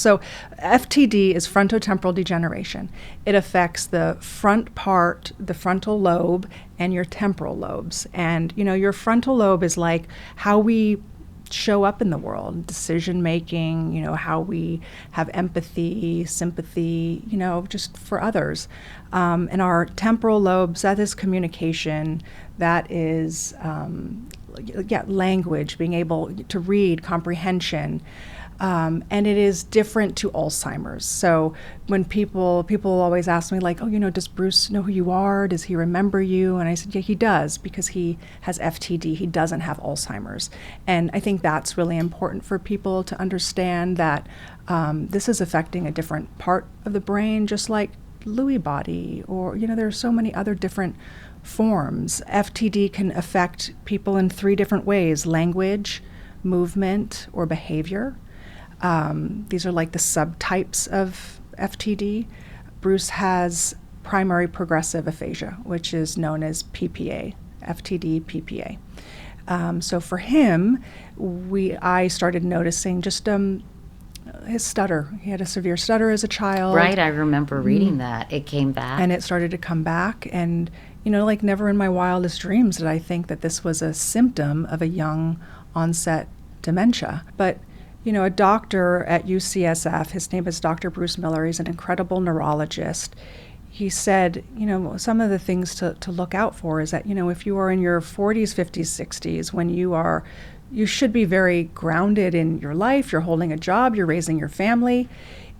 So FTD is frontotemporal degeneration. It affects the front part, the frontal lobe, and your temporal lobes. And, your frontal lobe is like how we show up in the world, decision making, how we have empathy, sympathy, just for others. And our temporal lobes, that is communication, that is language, being able to read, comprehension. And it is different to Alzheimer's. So when people always ask me like, does Bruce know who you are? Does he remember you? And I said, yeah, he does, because he has FTD. He doesn't have Alzheimer's. And I think that's really important for people to understand that this is affecting a different part of the brain, just like Lewy body, or, there are so many other different forms. FTD can affect people in 3 different ways: language, movement, or behavior. These are like the subtypes of FTD. Bruce has primary progressive aphasia, which is known as PPA, FTD PPA. So for him, I started noticing just his stutter. He had a severe stutter as a child. Right, I remember reading that. It came back. And it started to come back. And, like never in my wildest dreams did I think that this was a symptom of a young onset dementia. But a doctor at UCSF, his name is Dr. Bruce Miller, he's an incredible neurologist. He said, some of the things to look out for is that, if you are in your 40s, 50s, 60s, when you should be very grounded in your life, you're holding a job, you're raising your family.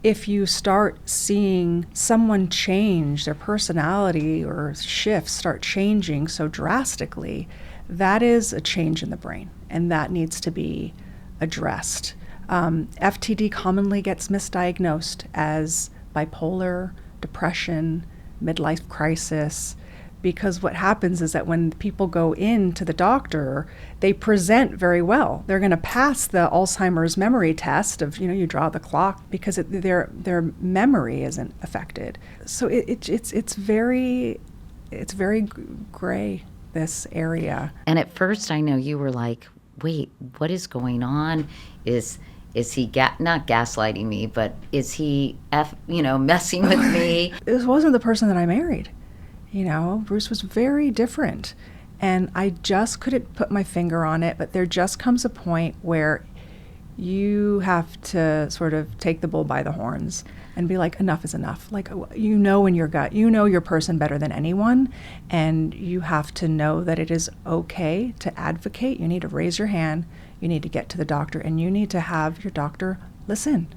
If you start seeing someone change, their personality or shifts start changing so drastically, that is a change in the brain, and that needs to be addressed. FTD commonly gets misdiagnosed as bipolar, depression, midlife crisis, because what happens is that when people go in to the doctor, they present very well. They're going to pass the Alzheimer's memory test of, you draw the clock, because their memory isn't affected. So it's very gray, this area. And at first I know you were like, wait, what is going on? Is he not gaslighting me, but is he messing with me? This wasn't the person that I married. Bruce was very different, and I just couldn't put my finger on it, but there just comes a point where you have to sort of take the bull by the horns and be like, enough is enough. Like, in your gut, your person better than anyone, and you have to know that it is okay to advocate. You need to raise your hand, you need to get to the doctor, and you need to have your doctor listen.